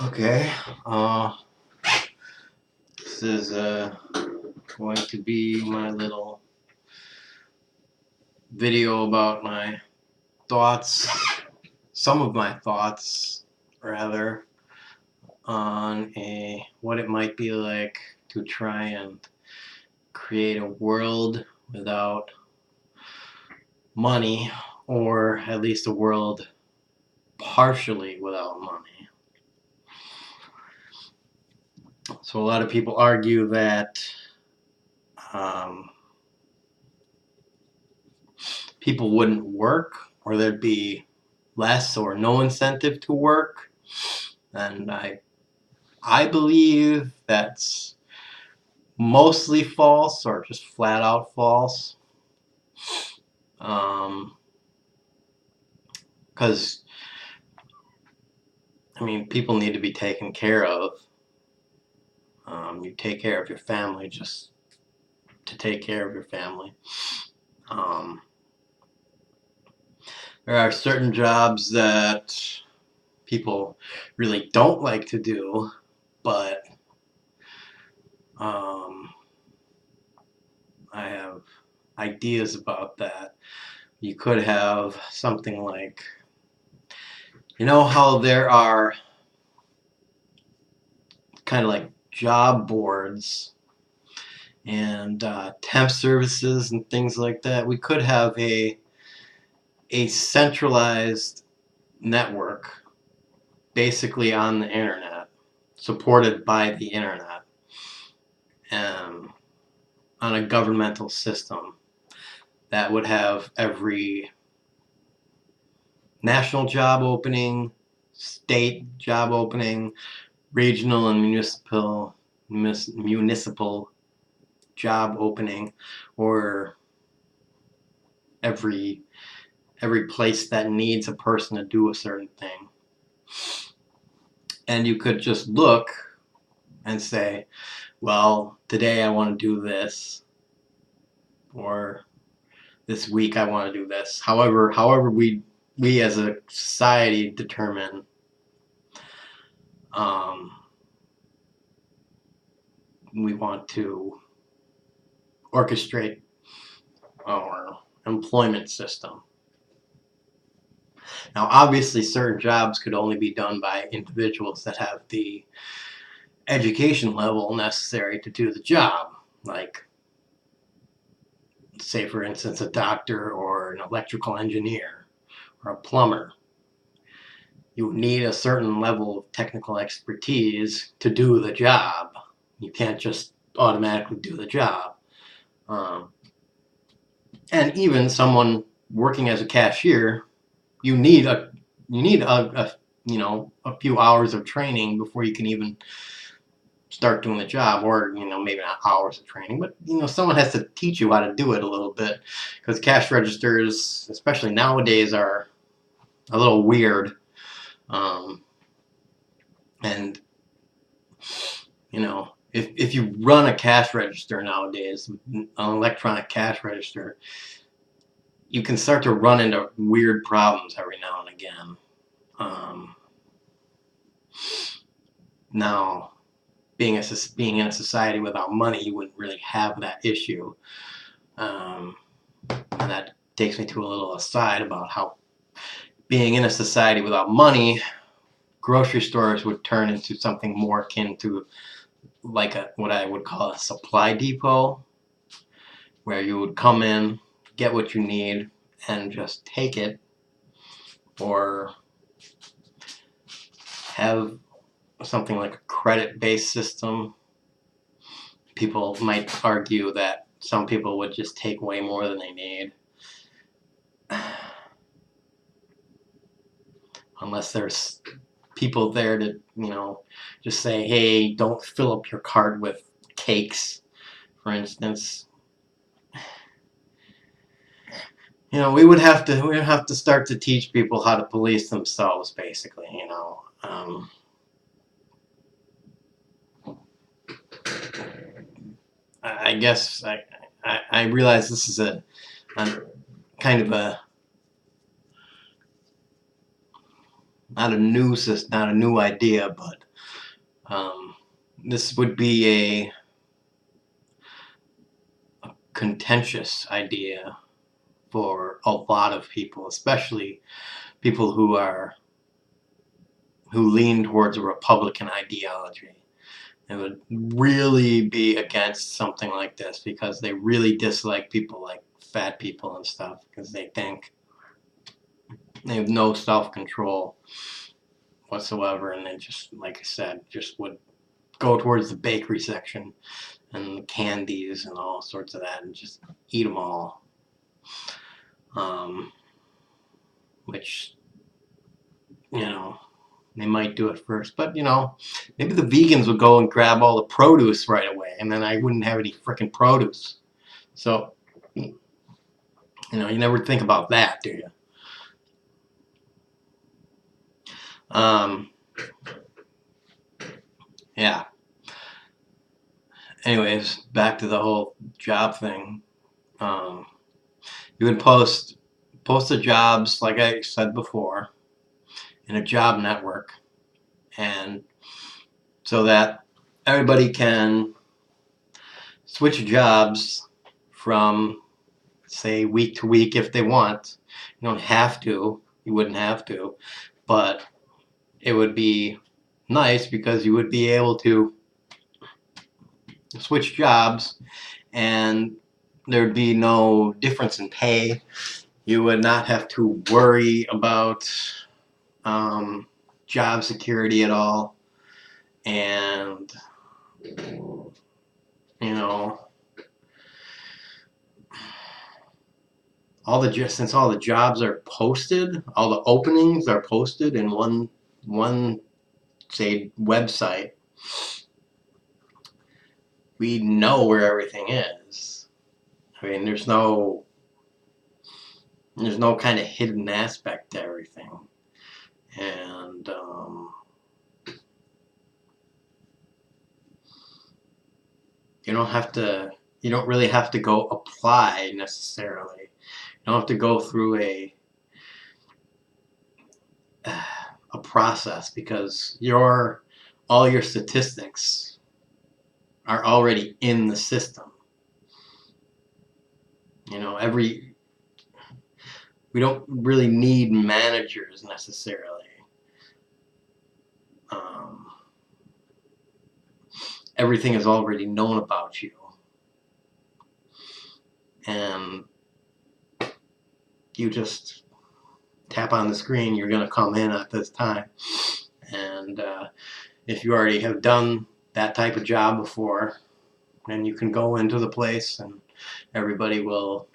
Okay, this is going to be my little video about my thoughts, some of my thoughts, rather, on what it might be like to try and create a world without money, or at least a world partially without money. So a lot of people argue that um, people wouldn't work, or there'd be less or no incentive to work, and I believe that's mostly false, or just flat out false. Because I mean, people need to be taken care of. You take care of your family just to take care of your family. Um, there are certain jobs that people really don't like to do, but I have ideas about that. You could have something like, you know how there are kind of like job boards and temp services and things like that. We could have a centralized network basically on the internet, supported by the internet, on a governmental system that would have every national job opening, state job opening, regional and municipal job opening, or every place that needs a person to do a certain thing. And you could just look and say, well, today I want to do this, or this week I want to do this. However we as a society determine we want to orchestrate our employment system. Now, obviously, certain jobs could only be done by individuals that have the education level necessary to do the job, like, say, for instance, a doctor or an electrical engineer or a plumber. You need a certain level of technical expertise to do the job. You can't just automatically do the job. And even someone working as a cashier, you need a few hours of training before you can even start doing the job, or maybe not hours of training, but someone has to teach you how to do it a little bit, because cash registers, especially nowadays, are a little weird. And if you run a cash register nowadays, an electronic cash register, you can start to run into weird problems every now and again. Now, being in a society without money, you wouldn't really have that issue. And that takes me to a little aside about how, being in a society without money, grocery stores would turn into something more akin to like what I would call a supply depot, where you would come in, get what you need, and just take it, or have something like a credit-based system. People might argue that some people would just take way more than they need, unless there's people there to, just say, hey, don't fill up your cart with cakes, for instance. We would have to start to teach people how to police themselves, basically. I guess I realize this is a kind of a not a new idea, but Um, this would be a contentious idea for a lot of people, especially people who lean towards a Republican ideology. They would really be against something like this because they really dislike people like fat people and stuff, because they think they have no self-control whatsoever, and they just, like I said, just would go towards the bakery section and the candies and all sorts of that and just eat them all. Which, you know, they might do it first, but maybe the vegans would go and grab all the produce right away, and then I wouldn't have any freaking produce. So, you never think about that, do you? Yeah. Anyways, back to the whole job thing. You would post the jobs, like I said before, in a job network, and so that everybody can switch jobs from, say, week to week if they want. You don't have to. You wouldn't have to, but it would be nice because you would be able to switch jobs and there'd be no difference in pay. You would not have to worry about job security at all. And, since all the jobs are posted, all the openings are posted in one say website, we know where everything is. I mean, there's no kind of hidden aspect to everything, and you don't really have to go apply necessarily. You don't have to go through a process, because all your statistics are already in the system. We don't really need managers necessarily. Everything is already known about you, and you just tap on the screen, you're going to come in at this time. And if you already have done that type of job before, then you can go into the place and everybody will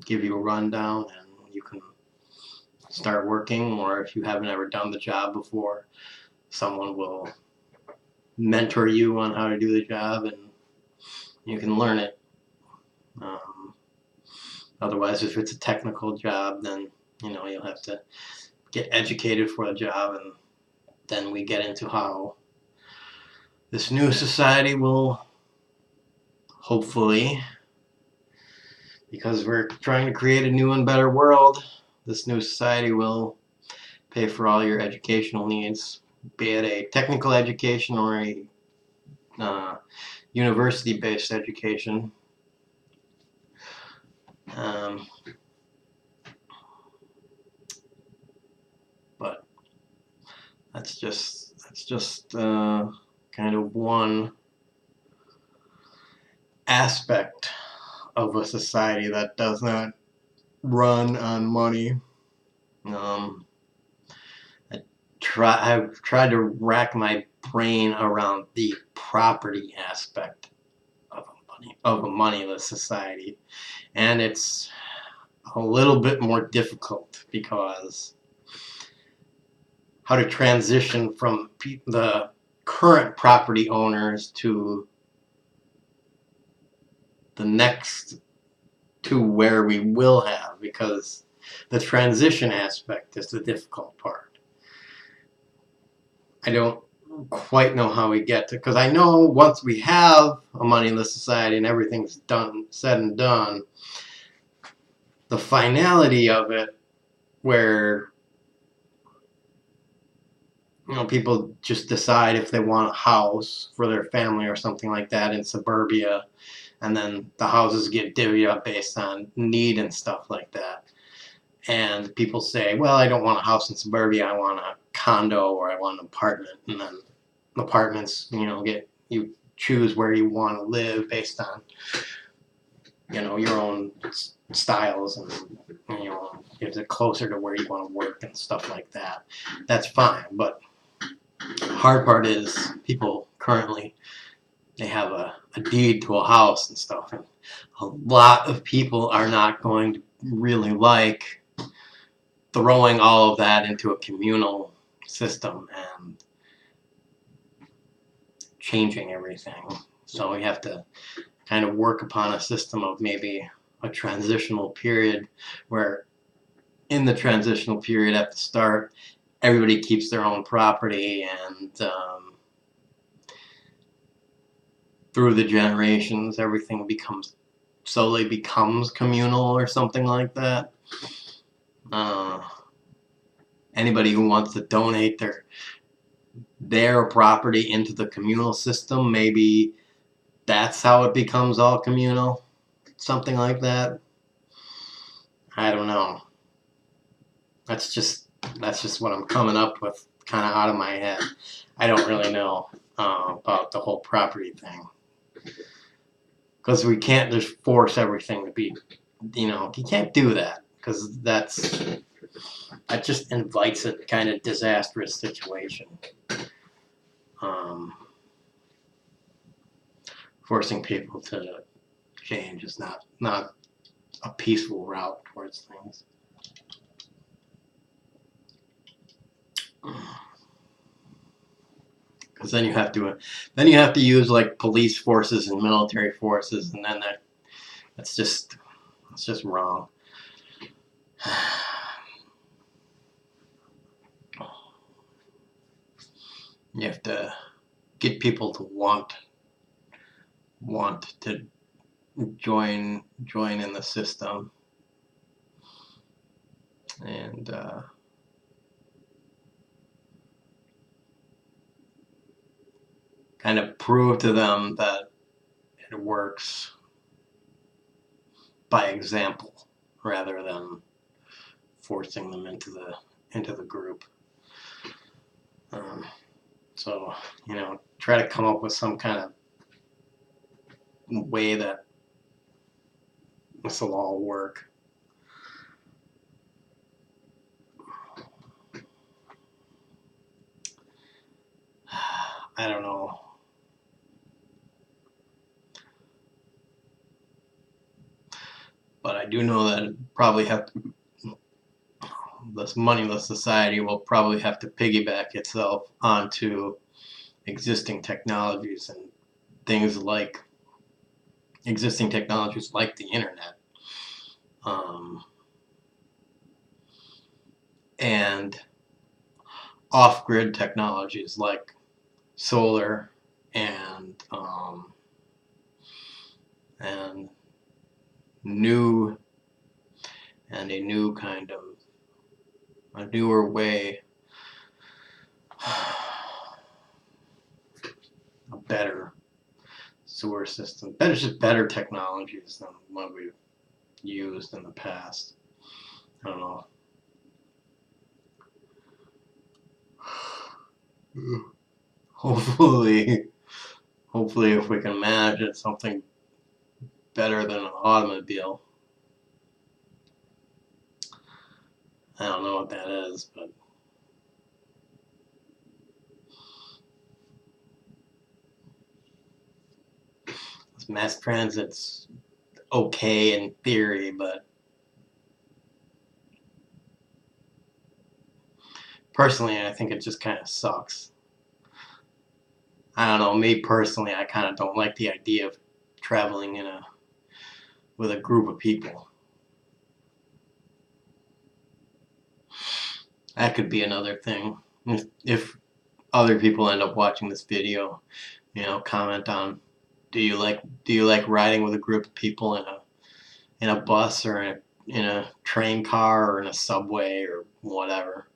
give you a rundown and you can start working. Or if you haven't ever done the job before, someone will mentor you on how to do the job and you can learn it. Otherwise, if it's a technical job, then you'll have to get educated for the job, and then we get into how this new society will, hopefully, because we're trying to create a new and better world, this new society will pay for all your educational needs, be it a technical education or a university-based education. But that's just kind of one aspect of a society that does not run on money. I've tried to rack my brain around the property aspect of a moneyless society, and it's a little bit more difficult, because how to transition from the current property owners to the next, to where we will have, because the transition aspect is the difficult part. I don't quite know how we get to, because I know once we have a moneyless society and everything's said and done, the finality of it, where people just decide if they want a house for their family or something like that in suburbia, and then the houses get divvied up based on need and stuff like that. And people say, well, I don't want a house in suburbia, I want a condo or I want an apartment. And then apartments, you choose where you want to live based on, your own styles, and, is it closer to where you want to work and stuff like that. That's fine. But the hard part is people currently, they have a deed to a house and stuff. And a lot of people are not going to really like throwing all of that into a communal system and changing everything. So we have to kind of work upon a system of maybe a transitional period where in the transitional period at the start, everybody keeps their own property, and through the generations, everything slowly becomes communal or something like that. Anybody who wants to donate their property into the communal system, maybe that's how it becomes all communal, something like that. I don't know. That's just what I'm coming up with, kind of out of my head. I don't really know about the whole property thing, because we can't just force everything to be, you can't do that, because that just invites a kind of disastrous situation. Forcing people to change is not a peaceful route towards things. Because then you have to use like police forces and military forces, and then that's just wrong. You have to get people to want to join in the system, and kind of prove to them that it works by example rather than forcing them into the group. So, try to come up with some kind of way that this will all work. I don't know. But I do know that this moneyless society will probably have to piggyback itself onto existing technologies and things like existing technologies like the internet, and off-grid technologies like solar and a newer way, a better sewer system, better technologies than what we've used in the past. I don't know. Hopefully if we can imagine something better than an automobile. I don't know what that is, but mass transit's okay in theory, but personally, I think it just kind of sucks. I don't know, me personally, I kind of don't like the idea of traveling with a group of people. That could be another thing. If other people end up watching this video, comment on, do you like riding with a group of people in a bus or in a train car or in a subway or whatever?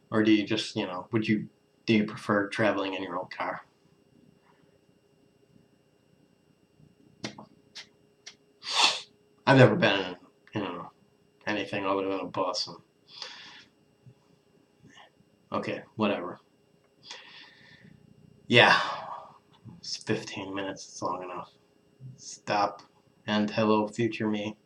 Or do you just, would you do you prefer traveling in your own car? I've never been in anything other than a bus. And, okay, whatever. Yeah, it's 15 minutes. It's long enough. Stop and hello, future me.